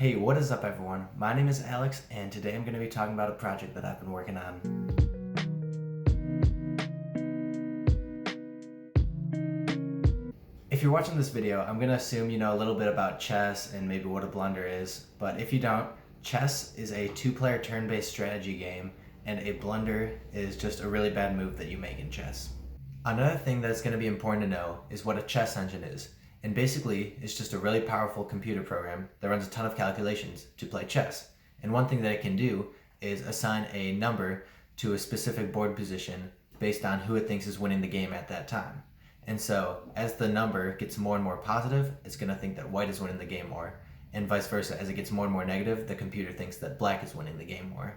Hey, what is up everyone? My name is Alex and today I'm going to be talking about a project that I've been working on. If you're watching this video, I'm going to assume you know a little bit about chess and maybe what a blunder is, but if you don't, chess is a two-player turn-based strategy game and a blunder is just a really bad move that you make in chess. Another thing that's going to be important to know is what a chess engine is. And basically, it's just a really powerful computer program that runs a ton of calculations to play chess. And one thing that it can do is assign a number to a specific board position based on who it thinks is winning the game at that time. And so, as the number gets more and more positive, it's going to think that white is winning the game more. And vice versa, as it gets more and more negative, the computer thinks that black is winning the game more.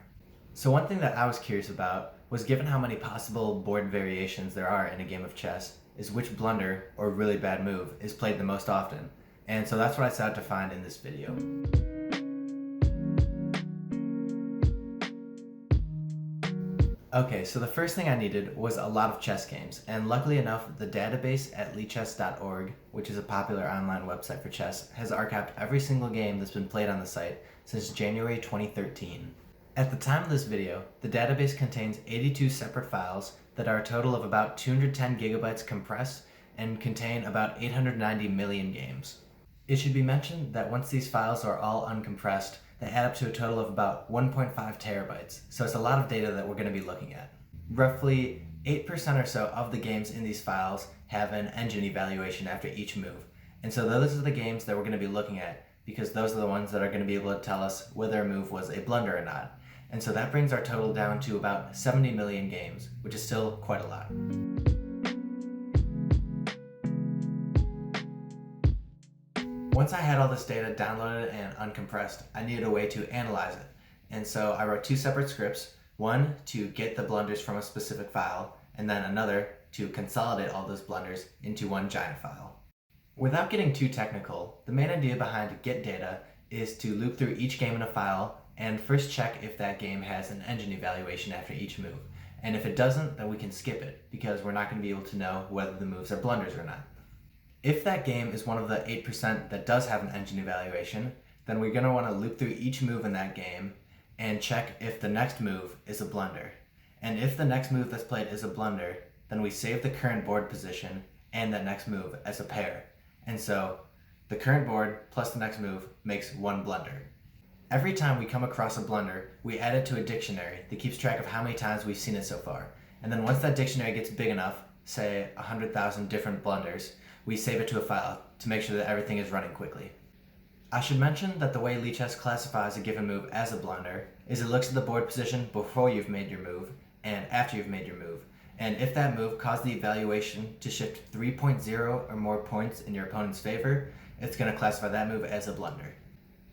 So one thing that I was curious about was, given how many possible board variations there are in a game of chess, is which blunder or really bad move is played the most often. And so that's what I set out to find in this video. Okay, so the first thing I needed was a lot of chess games, and luckily enough, the database at lichess.org, which is a popular online website for chess, has archived every single game that's been played on the site since January 2013. At the time of this video, the database contains 82 separate files that are a total of about 210 gigabytes compressed and contain about 890 million games. It should be mentioned that once these files are all uncompressed, they add up to a total of about 1.5 terabytes, so it's a lot of data that we're going to be looking at. Roughly 8% or so of the games in these files have an engine evaluation after each move, and so those are the games that we're going to be looking at because those are the ones that are going to be able to tell us whether a move was a blunder or not. And so that brings our total down to about 70 million games, which is still quite a lot. Once I had all this data downloaded and uncompressed, I needed a way to analyze it. And so I wrote two separate scripts, one to get the blunders from a specific file, and then another to consolidate all those blunders into one giant file. Without getting too technical, the main idea behind get data is to loop through each game in a file and first check if that game has an engine evaluation after each move. And if it doesn't, then we can skip it, because we're not going to be able to know whether the moves are blunders or not. If that game is one of the 8% that does have an engine evaluation, then we're going to want to loop through each move in that game and check if the next move is a blunder. And if the next move that's played is a blunder, then we save the current board position and that next move as a pair. And so the current board plus the next move makes one blunder. Every time we come across a blunder, we add it to a dictionary that keeps track of how many times we've seen it so far. And then once that dictionary gets big enough, say 100,000 different blunders, we save it to a file to make sure that everything is running quickly. I should mention that the way Lichess classifies a given move as a blunder is it looks at the board position before you've made your move and after you've made your move. And if that move caused the evaluation to shift 3.0 or more points in your opponent's favor, it's going to classify that move as a blunder.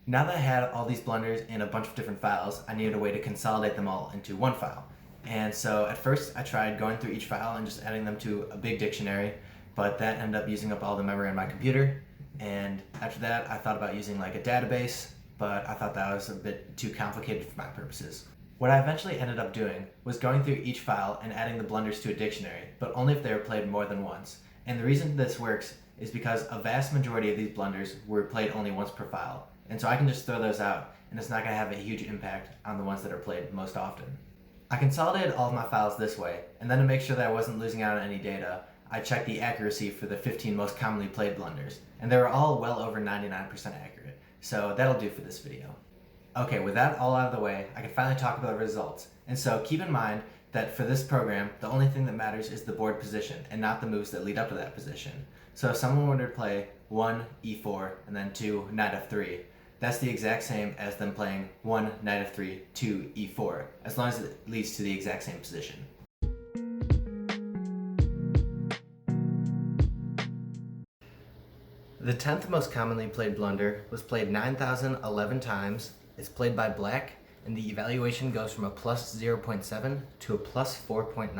Now that I had all these blunders in a bunch of different files, I needed a way to consolidate them all into one file. And so at first I tried going through each file and just adding them to a big dictionary, but that ended up using up all the memory on my computer. And after that I thought about using like a database, but I thought that was a bit too complicated for my purposes. What I eventually ended up doing was going through each file and adding the blunders to a dictionary, but only if they were played more than once. And the reason this works is because a vast majority of these blunders were played only once per file. And so I can just throw those out, and it's not going to have a huge impact on the ones that are played most often. I consolidated all of my files this way, and then to make sure that I wasn't losing out on any data, I checked the accuracy for the 15 most commonly played blunders, and they were all well over 99% accurate. So that'll do for this video. Okay, with that all out of the way, I can finally talk about the results. And so keep in mind that for this program, the only thing that matters is the board position and not the moves that lead up to that position. So if someone were to play 1 e4 and then 2 knight f3, that's the exact same as them playing 1 knight f3, 2 e4, as long as it leads to the exact same position. The 10th most commonly played blunder was played 9,011 times. It's played by black, and the evaluation goes from a plus 0.7 to a plus 4.9.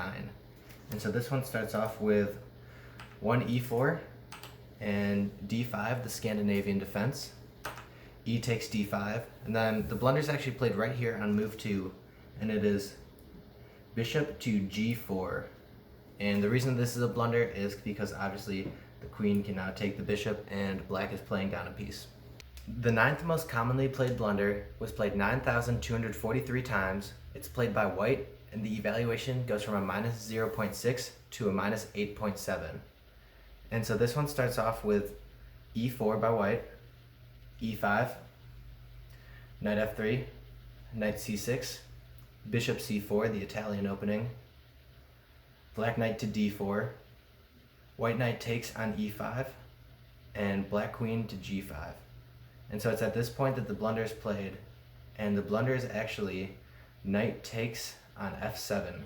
And so this one starts off with 1 e4 and d5, the Scandinavian defense. E takes d5, and then the blunder's actually played right here on move 2, and it is bishop to g4. And the reason this is a blunder is because obviously the queen can now take the bishop and black is playing down a piece. The ninth most commonly played blunder was played 9,243 times. It's played by white, and the evaluation goes from a minus 0.6 to a minus 8.7. And so this one starts off with e4 by white, e5, knight f3, knight c6, bishop c4, the Italian opening, black knight to d4, white knight takes on e5, and black queen to g5. And so it's at this point that the blunder is played, and the blunder is actually knight takes on f7.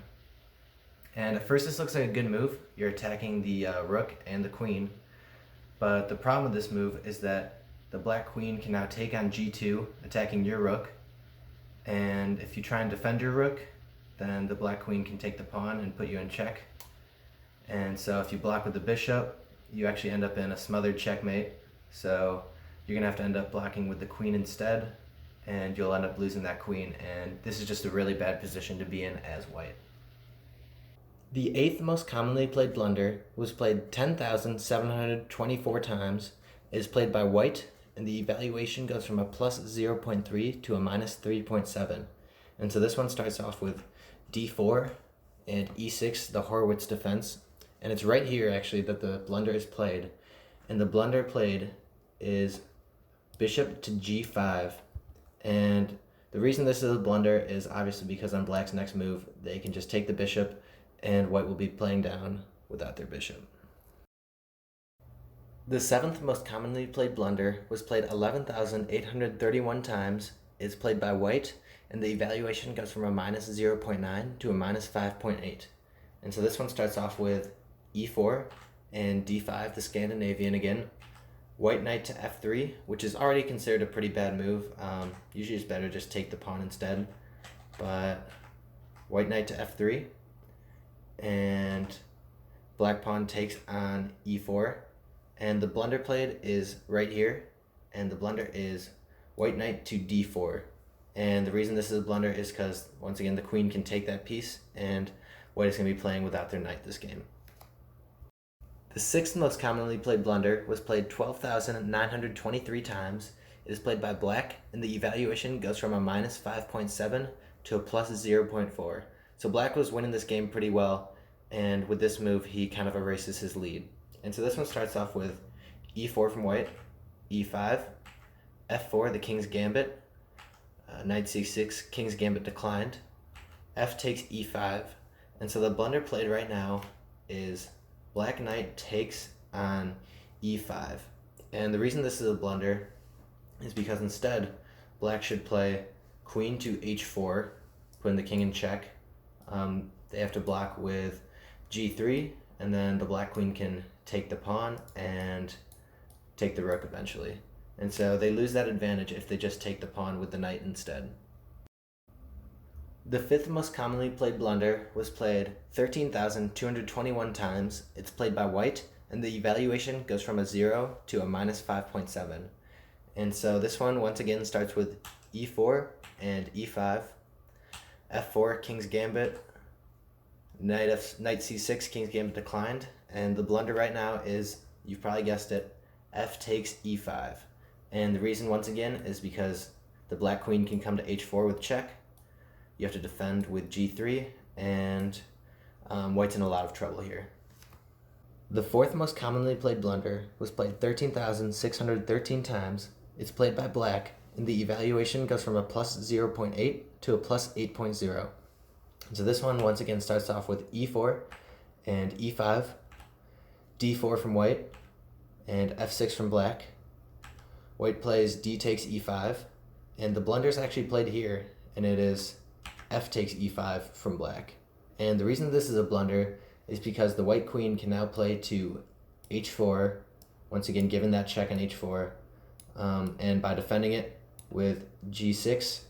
And at first this looks like a good move. You're attacking the rook and the queen, but the problem with this move is that the black queen can now take on g2, attacking your rook, and if you try and defend your rook, then the black queen can take the pawn and put you in check. And so if you block with the bishop, you actually end up in a smothered checkmate. So you're gonna have to end up blocking with the queen instead, and you'll end up losing that queen, and this is just a really bad position to be in as white. The eighth most commonly played blunder was played 10,724 times. It is played by white, and the evaluation goes from a plus 0.3 to a minus 3.7. And so this one starts off with d4 and e6, the Horowitz defense. And it's right here actually that the blunder is played. And the blunder played is bishop to g5. And the reason this is a blunder is obviously because on black's next move, they can just take the bishop and white will be playing down without their bishop. The seventh most commonly played blunder was played 11,831 times. It's played by white, and the evaluation goes from a minus 0.9 to a minus 5.8. And so this one starts off with e4 and d5, the Scandinavian again. White knight to f3, which is already considered a pretty bad move. Usually it's better just take the pawn instead. But white knight to f3, and black pawn takes on e4. And the blunder played is right here, and the blunder is white knight to d4. And the reason this is a blunder is because, once again, the queen can take that piece, and white is going to be playing without their knight this game. The sixth most commonly played blunder was played 12,923 times. It is played by black, and the evaluation goes from a minus 5.7 to a plus 0.4. So black was winning this game pretty well, and with this move, he kind of erases his lead. And so this one starts off with e4 from white, e5, f4, the king's gambit, knight c6, king's gambit declined, f takes e5. And so the blunder played right now is black knight takes on e5. And the reason this is a blunder is because instead black should play queen to h4, putting the king in check. They have to block with g3, and then the black queen can take the pawn and take the rook eventually. And so they lose that advantage if they just take the pawn with the knight instead. The fifth most commonly played blunder was played 13,221 times. It's played by white, and the evaluation goes from a 0 to a minus 5.7. And so this one once again starts with e4 and e5, f4, king's gambit, knight c6, king's gambit declined, and the blunder right now is, you've probably guessed it, f takes e5. And the reason once again is because the black queen can come to h4 with check. You have to defend with g3, and white's in a lot of trouble here. The fourth most commonly played blunder was played 13,613 times. It's played by black, and the evaluation goes from a plus 0.8 to a plus 8.0. So this one once again starts off with e4 and e5, d4 from white, and f6 from black. White plays d takes e5, and the blunder is actually played here, and it is f takes e5 from black. And the reason this is a blunder is because the white queen can now play to h4, once again given that check on h4, and by defending it with g6,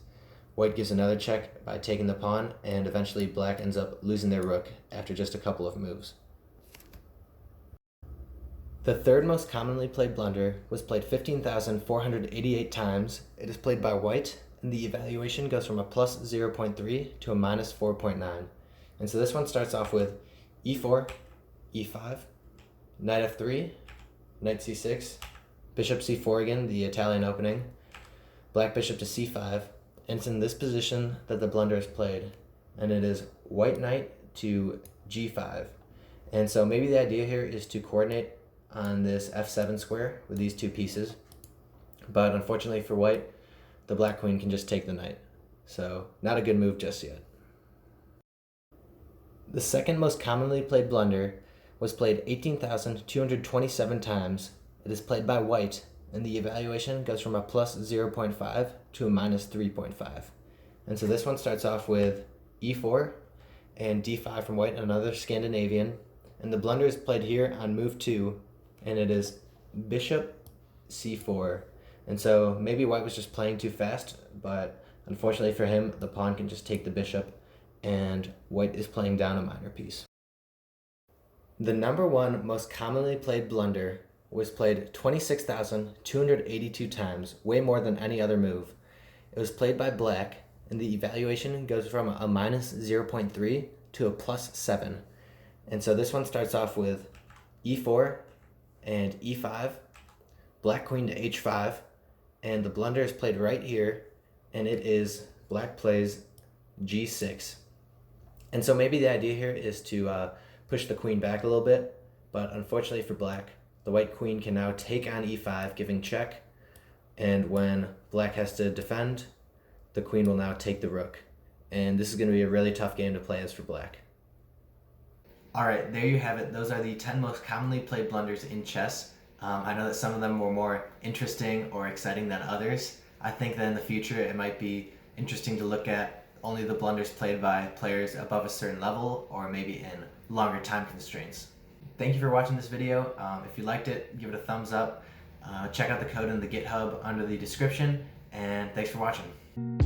white gives another check by taking the pawn, and eventually black ends up losing their rook after just a couple of moves. The third most commonly played blunder was played 15,488 times. It is played by white, and the evaluation goes from a plus 0.3 to a minus 4.9. And so this one starts off with e4, e5, knight f3, knight c6, bishop c4 again, the Italian opening, black bishop to c5, and it's in this position that the blunder is played, and it is white knight to g5. And so maybe the idea here is to coordinate on this f7 square with these two pieces, but unfortunately for white, the black queen can just take the knight. So not a good move just yet. The second most commonly played blunder was played 18,227 times. It is played by white, and the evaluation goes from a plus 0.5 to a minus 3.5. And so this one starts off with e4 and d5 from white, another Scandinavian. And the blunder is played here on move 2, and it is bishop c4. And so maybe white was just playing too fast, but unfortunately for him, the pawn can just take the bishop, and white is playing down a minor piece. The number one most commonly played blunder was played 26,282 times, way more than any other move. It was played by black, and the evaluation goes from a minus 0.3 to a plus 7. And so this one starts off with e4 and e5, black queen to h5, and the blunder is played right here, and it is black plays g6. And so maybe the idea here is to push the queen back a little bit, but unfortunately for black, the white queen can now take on e5, giving check, and when black has to defend, the queen will now take the rook. And this is going to be a really tough game to play as for black. Alright, there you have it. Those are the 10 most commonly played blunders in chess. I know that some of them were more interesting or exciting than others. I think that in the future it might be interesting to look at only the blunders played by players above a certain level, or maybe in longer time constraints. Thank you for watching this video. If you liked it, give it a thumbs up. Check out the code in the GitHub under the description, and thanks for watching.